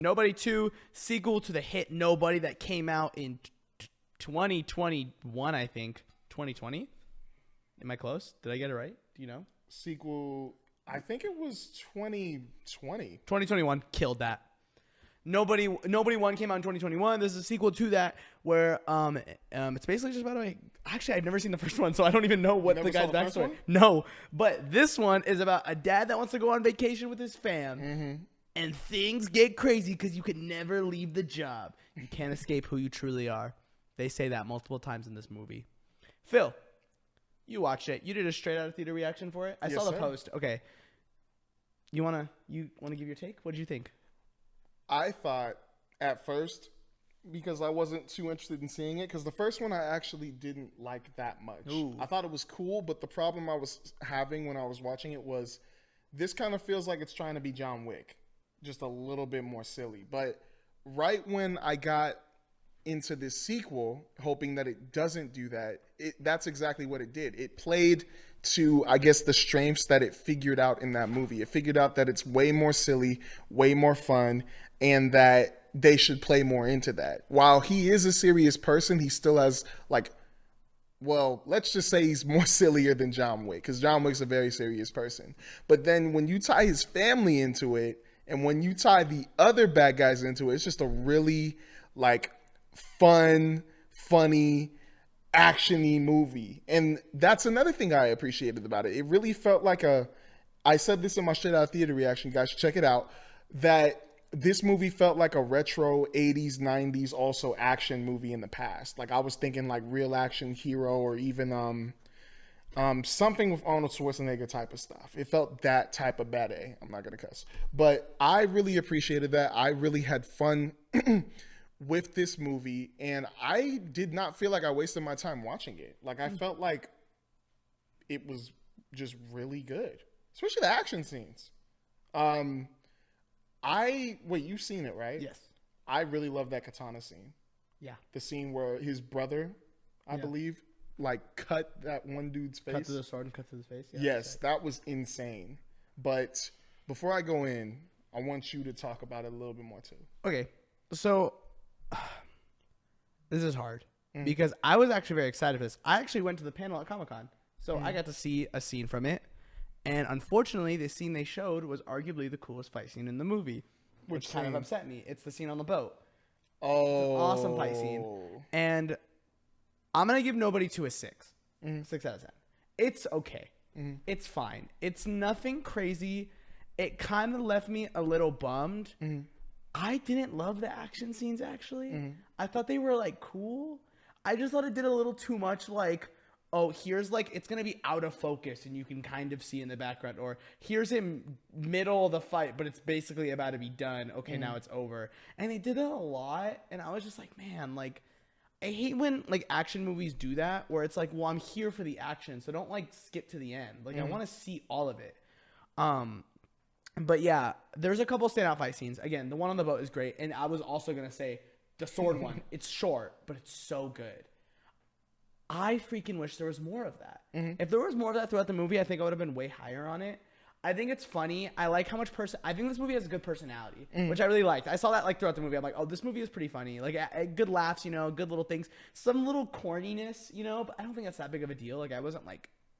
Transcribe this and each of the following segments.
Nobody 2, sequel to the hit Nobody that came out in 2021, I think. 2020? Am I close? Did I get it right? Do you know? Sequel, I think it was 2020. 2021 killed that. Nobody 1 came out in 2021. This is a sequel to that where it's basically just about actually I've never seen the first one, so I don't even know what the guy's backstory. No, but this one is about a dad that wants to go on vacation with his fam. Mm-hmm. And things get crazy because you can never leave the job. You can't escape who you truly are. They say that multiple times in this movie. Phil, you watched it. You did a straight out of theater reaction for it. I saw the post. Okay. You wanna give your take? What did you think? I thought at first, because I wasn't too interested in seeing it, because the first one I actually didn't like that much. Ooh. I thought it was cool, but the problem I was having when I was watching it was this kind of feels like it's trying to be John Wick. Just a little bit more silly. But right when I got into this sequel, hoping that it doesn't do that, that's exactly what it did. It played to, I guess, the strengths that it figured out in that movie. It figured out that it's way more silly, way more fun, and that they should play more into that. While he is a serious person, he still has, let's just say he's more sillier than John Wick, because John Wick's a very serious person. But then when you tie his family into it, and when you tie the other bad guys into it, it's just a really, fun, funny, action-y movie. And that's another thing I appreciated about it. It really felt like I said this in my straight out theater reaction, guys, check it out, that this movie felt like a retro 80s, 90s also action movie in the past. I was thinking Real Action Hero, or even something with Arnold Schwarzenegger type of stuff. It felt that type of bad A. I'm not going to cuss. But I really appreciated that. I really had fun with this movie, and I did not feel like I wasted my time watching it. I felt like it was just really good, especially the action scenes. Wait, you've seen it, right? Yes. I really love that katana scene. Yeah. The scene where his brother, I believe, cut that one dude's face. Cut through the sword and cut through his face? Yeah, yes, that was insane. But before I go in, I want you to talk about it a little bit more too. Okay, so this is hard because I was actually very excited for this. I actually went to the panel at Comic-Con, so I got to see a scene from it. And unfortunately, the scene they showed was arguably the coolest fight scene in the movie, which kind of upset me. It's the scene on the boat. Oh. It's an awesome fight scene. And I'm going to give Nobody 2 a 6. 6 out of 10. It's okay. It's fine. It's nothing crazy. It kind of left me a little bummed. I didn't love the action scenes, actually. I thought they were, cool. I just thought it did a little too much, here's it's going to be out of focus and you can kind of see in the background. Or here's him middle of the fight, but it's basically about to be done. Okay, now it's over. And they did that a lot. And I was just man, I hate when action movies do that, where it's well, I'm here for the action, so don't skip to the end. I want to see all of it. But yeah, there's a couple standout fight scenes. Again, the one on the boat is great, and I was also gonna say the sword one. It's short, but it's so good. I freaking wish there was more of that. If there was more of that throughout the movie, I think I would have been way higher on it. I think it's funny. I like how much I think this movie has a good personality, which I really liked. I saw that throughout the movie. I'm oh, this movie is pretty funny. Good laughs, good little things, some little corniness, but I don't think that's that big of a deal. I wasn't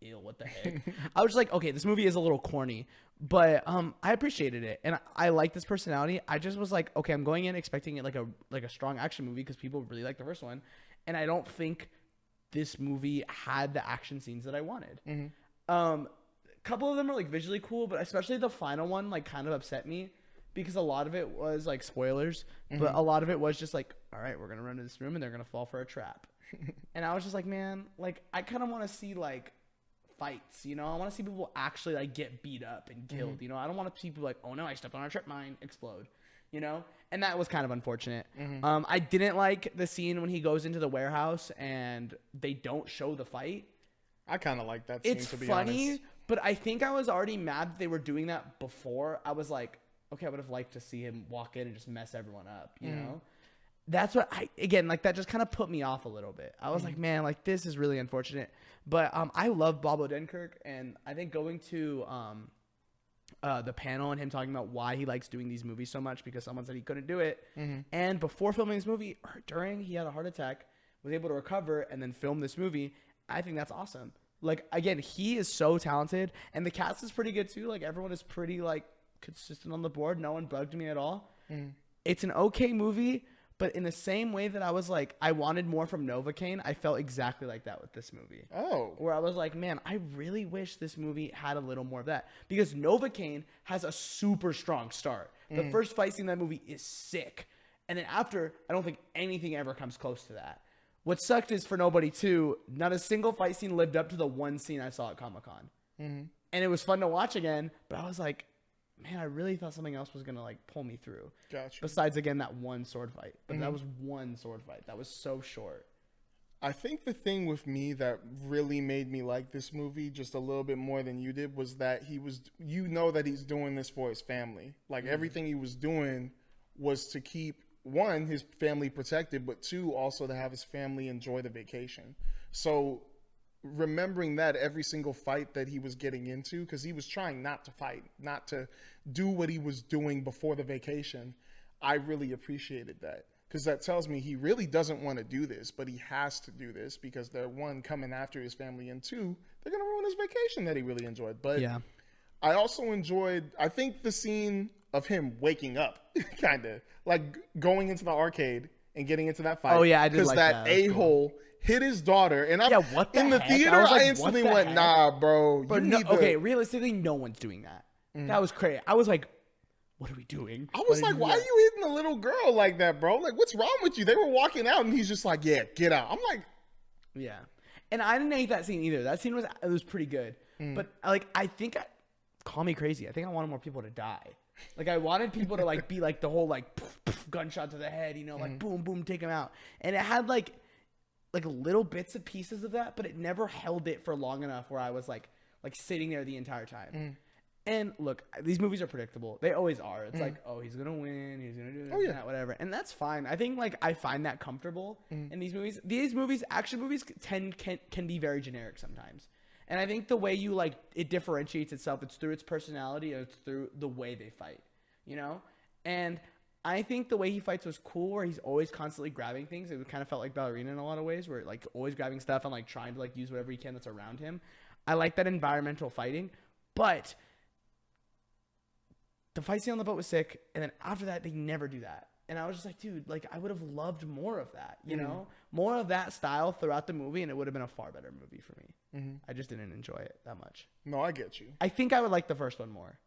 ew, what the heck? I was just okay, this movie is a little corny, but I appreciated it, and I like this personality. I just was okay, I'm going in expecting it a strong action movie because people really like the first one, and I don't think this movie had the action scenes that I wanted. A couple of them are visually cool, but especially the final one kind of upset me because a lot of it was spoilers, but a lot of it was just all right, we're gonna run to this room and they're gonna fall for a trap, and I was just man, I kind of want to see fights, I want to see people actually get beat up and killed. I don't want to see people oh no, I stepped on a trip mine, explode, and that was kind of unfortunate. I didn't like the scene when he goes into the warehouse and they don't show the fight. I kind of like that scene, to be funny, honest. But I think I was already mad that they were doing that before. I was okay, I would have liked to see him walk in and just mess everyone up, you know? That's what that just kind of put me off a little bit. I was man, this is really unfortunate. But I love Bob Odenkirk, and I think going to the panel and him talking about why he likes doing these movies so much because someone said he couldn't do it. And before filming this movie, or during, he had a heart attack, was able to recover and then film this movie. I think that's awesome. Like, again, he is so talented, and the cast is pretty good too. Like, everyone is pretty like consistent on the board. No one bugged me at all. It's an okay movie, but in the same way that I was like, I wanted more from Novocaine, I felt exactly like that with this movie. Oh. Where I was like, man, I really wish this movie had a little more of that. Because Novocaine has a super strong start. The first fight scene in that movie is sick. And then after, I don't think anything ever comes close to that. What sucked is for Nobody 2, not a single fight scene lived up to the one scene I saw at Comic-Con. And it was fun to watch again, but I was like, man, I really thought something else was going to like pull me through. Gotcha. Besides, again, that one sword fight. But that was one sword fight. That was so short. I think the thing with me that really made me like this movie just a little bit more than you did was that that he's doing this for his family. Like everything he was doing was to keep, one, his family protected, but two, also to have his family enjoy the vacation. So remembering that every single fight that he was getting into, because he was trying not to fight, not to do what he was doing before the vacation, I really appreciated that. Because that tells me he really doesn't want to do this, but he has to do this because they're, one, coming after his family, and two, they're going to ruin his vacation that he really enjoyed. But Yeah. I also enjoyed, I think, the scene of him waking up, kind of, like going into the arcade and getting into that fight. Oh, yeah, I did like that. Because That was cool. a-hole hit his daughter. And Yeah, what the in the heck? theater, I was like, I what instantly the went, heck? nah, bro. But You need to... okay, realistically, no one's doing that. That was crazy. I was like, what are we doing? I was like, why are you? you hitting a little girl like that, bro? Like, what's wrong with you? They were walking out, and he's just like, yeah, get out. I'm like... Yeah. And I didn't hate that scene either. That scene was pretty good. But like, call me crazy. I think I wanted more people to die. Like, I wanted people to like be like the whole like poof, poof, gunshot to the head, you know, like boom, boom, take him out. And it had like little bits and pieces of that, but it never held it for long enough where I was like sitting there the entire time. And look, these movies are predictable. They always are. It's like, oh, he's gonna win. He's gonna do this, and that, whatever, and that's fine. I think like I find that comfortable in these movies. These movies, action movies, can be very generic sometimes. And I think the way you like it differentiates itself, it's through its personality and it's through the way they fight, you know? And I think the way he fights was cool, where he's always constantly grabbing things. It kind of felt like Ballerina in a lot of ways, where like always grabbing stuff and like trying to like use whatever he can that's around him. I like that environmental fighting, but the fight scene on the boat was sick. And then after that, they never do that. And I was just like, dude, like I would have loved more of that, you know, more of that style throughout the movie. And it would have been a far better movie for me. I just didn't enjoy it that much. No, I get you. I think I would like the first one more.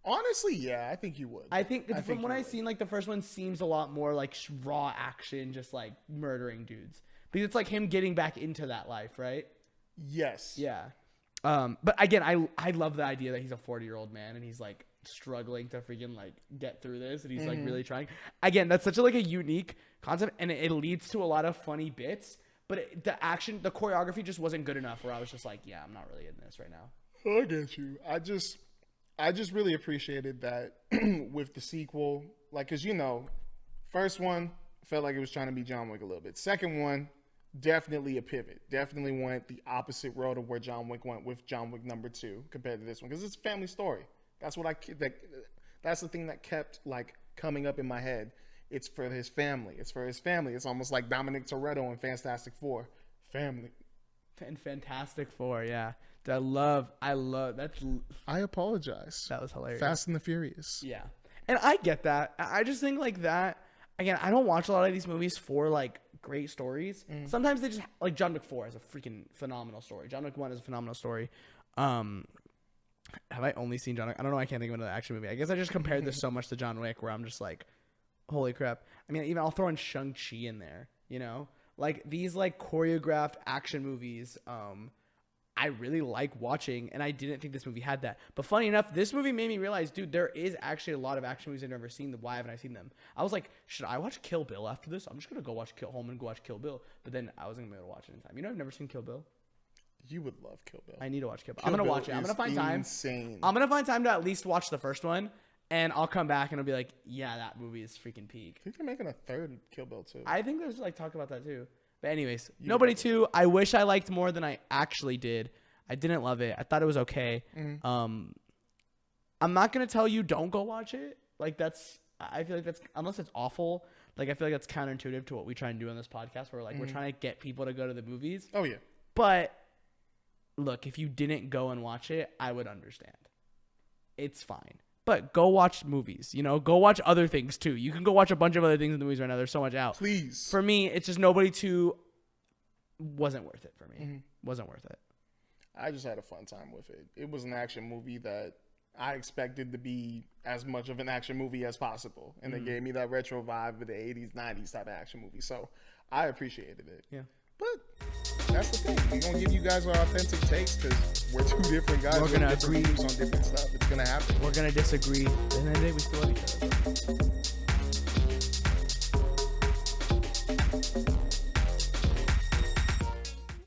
Honestly, yeah, I think you would. I think from what I've seen, like the first one seems a lot more like raw action, just like murdering dudes. Because it's like him getting back into that life, right? Yes. Yeah. But again, I love the idea that he's a 40-year-old man and he's like struggling to freaking like get through this, and he's like really trying. Again, that's such a like a unique concept, and it leads to a lot of funny bits. But the choreography just wasn't good enough where I was just like, yeah, I'm not really in this right now. I get you. I just really appreciated that with the sequel. Like, because, you know, first one felt like it was trying to be John Wick a little bit. Second one, definitely a pivot. Definitely went the opposite road of where John Wick went with John Wick number 2 compared to this one. Because it's a family story. That's what that's the thing that kept, like, coming up in my head. It's for his family. It's for his family. It's almost like Dominic Toretto in Fantastic Four. Family. And Fantastic Four, yeah. I love that's. I apologize. That was hilarious. Fast and the Furious. Yeah, and I get that. I just think like that. Again, I don't watch a lot of these movies for like great stories. Sometimes they just like John Wick 4 is a freaking phenomenal story. John Wick 1 is a phenomenal story. Have I only seen John Wick? I don't know. I can't think of another action movie. I guess I just compared this so much to John Wick where I'm just like, holy crap. I mean, even I'll throw in Shang-Chi in there, you know? Like these like choreographed action movies, I really like watching, and I didn't think this movie had that. But funny enough, this movie made me realize, dude, there is actually a lot of action movies I've never seen. Why haven't I seen them? I was like, should I watch Kill Bill after this? I'm just going to go watch Kill Bill. But then I wasn't going to be able to watch it in time. You know, I've never seen Kill Bill. You would love Kill Bill. I need to watch Kill Bill. I'm going to watch it. I'm going to find time. Insane. I'm going to find time to at least watch the first one, and I'll come back and I'll be like, yeah, that movie is freaking peak. I think they're making a third Kill Bill too. I think there's like talk about that too. But anyways, Nobody 2, I wish I liked more than I actually did. I didn't love it. I thought it was okay. I'm not gonna tell you don't go watch it. Like I feel like that's unless it's awful. Like I feel like that's counterintuitive to what we try and do on this podcast, where like we're trying to get people to go to the movies. Oh yeah. But look, if you didn't go and watch it, I would understand. It's fine. But go watch movies, you know, go watch other things too. You can go watch a bunch of other things in the movies right now. There's so much out. Please. For me, it's just Nobody 2 wasn't worth it for me. Wasn't worth it. I just had a fun time with it. It was an action movie that I expected to be as much of an action movie as possible. And they gave me that retro vibe of the 80s, 90s type of action movie. So I appreciated it. Yeah. But that's the thing. We're going to give you guys our authentic takes because we're two different guys. We're going to agree on different stuff. It's going to happen. We're going to disagree. And then we still love each other.